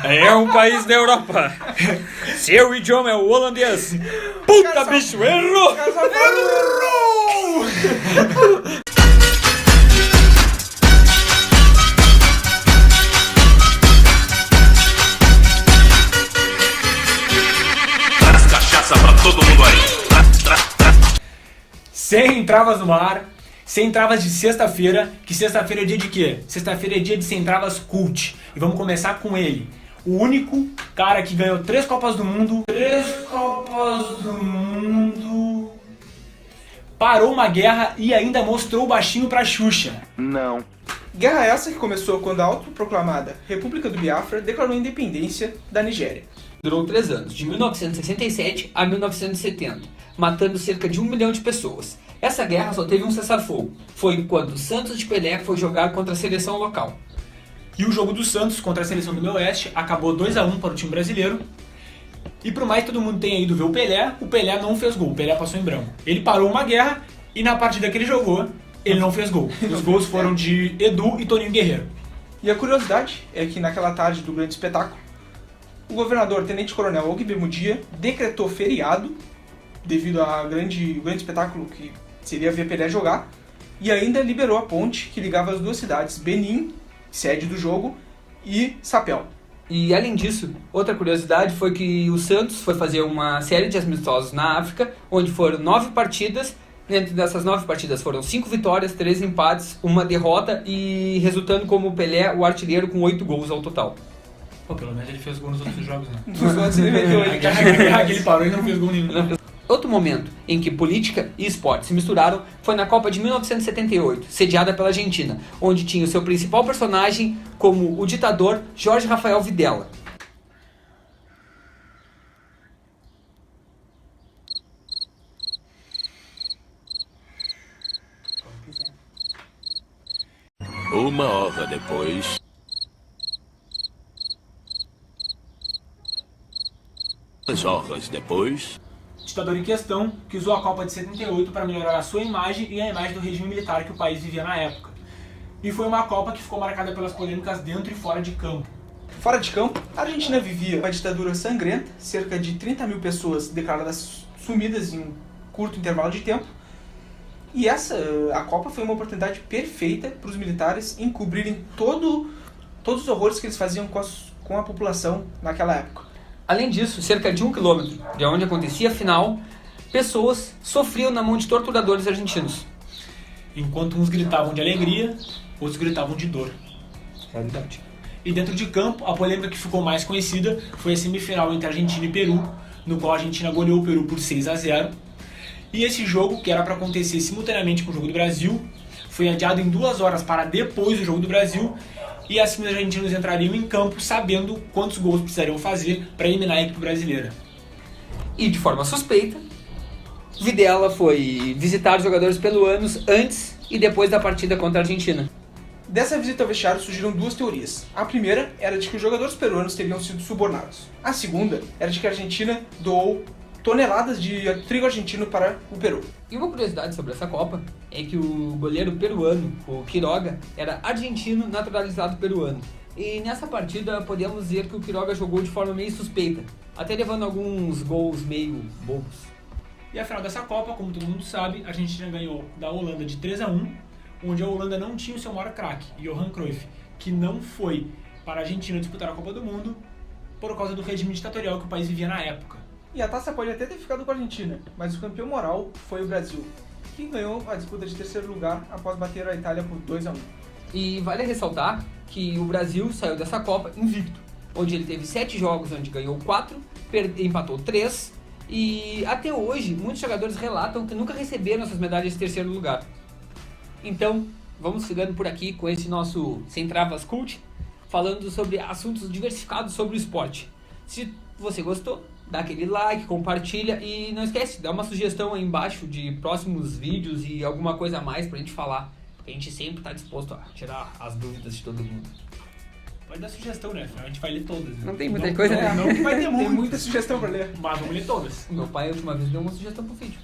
É um país da Europa. Seu idioma é o holandês. Puta, bicho, errou! Errou! Traz cachaça pra todo mundo aí. Sem travas no ar, sem travas de sexta-feira, que sexta-feira é dia de quê? Sexta-feira é dia de Sem Travas Cult. E vamos começar com ele. O único cara que ganhou 3 Copas do Mundo. 3 Copas do Mundo. Parou uma guerra e ainda mostrou o baixinho pra Xuxa. Não. Guerra essa que começou quando a autoproclamada República do Biafra declarou a independência da Nigéria. Durou 3 anos, de 1967 a 1970, matando cerca de 1 milhão de pessoas. Essa guerra só teve um cessar-fogo. Foi quando o Santos de Pelé foi jogar contra a seleção local. E o jogo do Santos contra a seleção do Meio-Oeste acabou 2-1 para o time brasileiro. E por mais que todo mundo tenha ido ver o Pelé não fez gol, o Pelé passou em branco. Ele parou uma guerra e na partida que ele jogou, ele não fez gol. Os gols foram de Edu e Toninho Guerreiro. E a curiosidade é que naquela tarde do grande espetáculo, o governador Tenente Coronel Ogbe Mudia decretou feriado devido ao grande espetáculo que seria ver Pelé jogar, e ainda liberou a ponte que ligava as duas cidades, Benim, sede do jogo, e Sapel. E além disso, outra curiosidade foi que o Santos foi fazer uma série de amistosos na África, onde foram 9 partidas. Dentro dessas 9 partidas foram 5 vitórias, 3 empates, 1 derrota, e resultando como Pelé o artilheiro com 8 gols ao total. Pô, pelo menos ele fez gol nos outros jogos, né? Nos outros ele meteu A guerra que ele parou e não fez gol nenhum. Outro momento em que política e esporte se misturaram foi na Copa de 1978, sediada pela Argentina, onde tinha o seu principal personagem como o ditador Jorge Rafael Videla. Uma hora depois. Duas horas depois. Ditador em questão que usou a Copa de 78 para melhorar a sua imagem e a imagem do regime militar que o país vivia na época. E foi uma Copa que ficou marcada pelas polêmicas dentro e fora de campo. Fora de campo, a Argentina vivia uma ditadura sangrenta, cerca de 30 mil pessoas declaradas sumidas em um curto intervalo de tempo. E a Copa foi uma oportunidade perfeita para os militares encobrirem todos os horrores que eles faziam com a população naquela época. Além disso, cerca de 1 quilômetro de onde acontecia a final, pessoas sofriam na mão de torturadores argentinos. Enquanto uns gritavam de alegria, outros gritavam de dor. Realidade. E dentro de campo, a polêmica que ficou mais conhecida foi a semifinal entre Argentina e Peru, no qual a Argentina goleou o Peru por 6-0. E esse jogo, que era para acontecer simultaneamente com o jogo do Brasil, foi adiado em 2 horas para depois do jogo do Brasil, e assim os argentinos entrariam em campo sabendo quantos gols precisariam fazer para eliminar a equipe brasileira. E de forma suspeita, Videla foi visitar os jogadores peruanos antes e depois da partida contra a Argentina. Dessa visita ao vestiário surgiram 2 teorias. A primeira era de que os jogadores peruanos teriam sido subornados. A segunda era de que a Argentina doou toneladas de trigo argentino para o Peru. E uma curiosidade sobre essa Copa é que o goleiro peruano, o Quiroga, era argentino naturalizado peruano. E nessa partida podemos dizer que o Quiroga jogou de forma meio suspeita, até levando alguns gols meio bobos. E a final dessa Copa, como todo mundo sabe, a Argentina ganhou da Holanda de 3-1, onde a Holanda não tinha o seu maior craque, Johan Cruyff, que não foi para a Argentina disputar a Copa do Mundo por causa do regime ditatorial que o país vivia na época. E a taça pode até ter ficado com a Argentina, mas o campeão moral foi o Brasil, que ganhou a disputa de 3º lugar após bater a Itália por 2-1. E vale ressaltar que o Brasil saiu dessa Copa invicto, onde ele teve 7 jogos, onde ganhou 4, empatou 3, e até hoje muitos jogadores relatam que nunca receberam essas medalhas de 3º lugar. Então, vamos ficando por aqui com esse nosso Sem Travas Cult, falando sobre assuntos diversificados sobre o esporte. Se você gostou, dá aquele like, compartilha e não esquece, dá uma sugestão aí embaixo de próximos vídeos e alguma coisa a mais pra gente falar. A gente sempre está disposto a tirar as dúvidas de todo mundo. Pode dar sugestão, né? Afinal, a gente vai ler todas. Né? Não tem muita coisa, né? Não que vai ter Tem muita sugestão para ler. mas vamos ler todas. Meu pai a última vez deu uma sugestão pro vídeo.